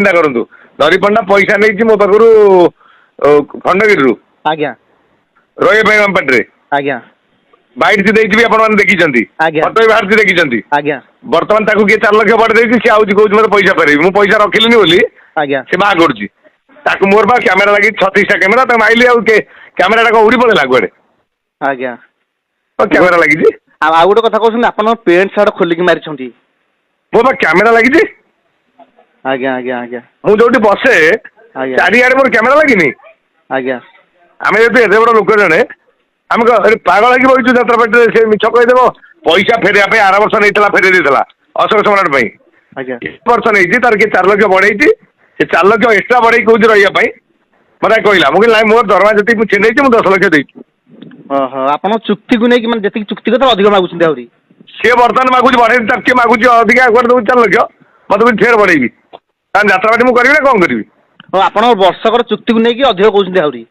चिंता करंतु धरी पंडा पैसा नहीं मो पाखु खंडगिरी आज्ञा रही रामपाटे आज्ञा बैठ से आपण देखी फटो भी बाहर देखी आज्ञा बर्तमान ताकू किए 4 लाख बाड़ देती सी आउची कहूँ मत पैसा फेरबी मु पैसा रखिली बोली आज्ञा से बाहा करुच्ची मोर बा कैमेरा लगी 36टा कैमेरा माइली कैमेरा टा उड़ी पड़ेगा कुआड़े आज्ञा कैमेरा लगी आ गोटे कथा कहते आप पेंट सार्ट खोलिक मारी मो बा कैमेरा लगी आज्ञा आज्ञा आज्ञा मु जो बसे चारिआडे मोर कैमेरा लगी आज्ञा आम जो एत बड़ लोक जड़े आम पागल होगी बहीचु जात्रा पार्टी से मिछ कहीदेव पैसा फेरिया आर वर्ष नहीं फेरे देता अशोक सम्राट वर्ष नहीं तार किए 4 लाख बढ़े से 4 लाख एक्सट्रा बढ़े कौन रही मत कहला मुझे मोर दरमा जी मुझे 10 लाख देती आप चुक्ति को नहीं जी चुक्ति को अधिक मागुच्च सी बर्तमान मागुच बढ़े किए मागुच अधिक आगे दूँ 4 लाख मत मुझे फेर बढ़ेबी जात्रा पार्टी मुझे करी ना कौन करी आप वर्षकर चुक्ति को लेकिन अधिक कहते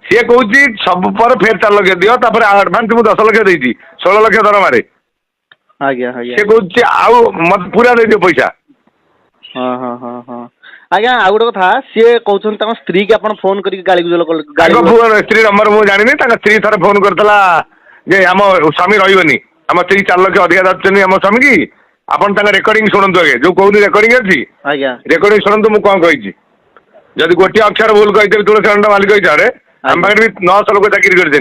सी कौच सब पर फेर 4 लाख दियो आडभांस मुझे 10 लाख देती 16 लाख दरमारे आज्ञा सी कौच आउ मत पूरा दे दियो पैसा हाँ हाँ हाँ हाँ आज्ञा आ गोटे कथा सी कहते स्त्री की फोन कर गाड़ी स्त्री नंबर मुझे जानी स्त्री थर फोन करता जे आम स्वामी रही आम स्त्री 4 लाख अधिक दे आम स्वामी की आपन रेकर्डिंग शुणु आगे जो कहूनी रेकर्डिंग अच्छी रेकर्डिंग शुणु मुझे कौन कही जदि गोटे अक्षर भूल कही तुलसी खंड मालिक हिसाब से आम पाखे भी 900 लोक चाकरी करते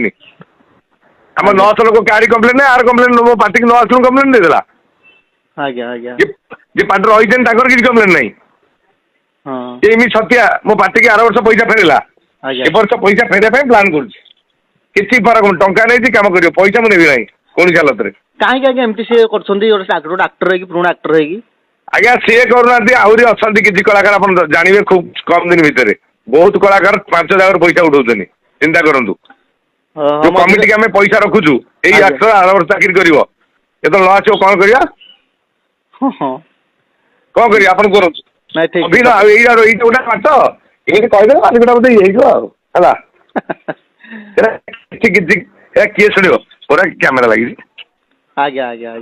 आम 900 लोक क्या कम्प्लेन नहीं आर कम्प्लेन मो पार्टी की 900 कम्प्लेन देदेला जे पार्टी रही किसी कम्प्लेन नहीं एमि छतिया मो पार्टी की आर वर्ष पैसा फेरला ए वर्ष पैसा फेरवा प्लां कर फरक टंका नहीं कम कर पैसा मुझे ना कौन हालत कहीं आज्ञा एमती सी कर आक्टर पुराना आक्टर आज्ञा सी करना आहरी अच्छा किसी कलाकार आप जानवे खूब कम दिन भितर बहुत कलाकार 5 जगह पैसा उठाऊन चिंता करूँ जो कमिटी आम पैसा रखुचु यही आक्टर आर वर्ष चाकरी कर जो न आसो कौन कर कौन कर आप अभिनय यही गोटे पाठ ये कहीदे मालिकटा बोधे है किए शुण पूरा कैमेरा लगी आज्ञा आज्ञा।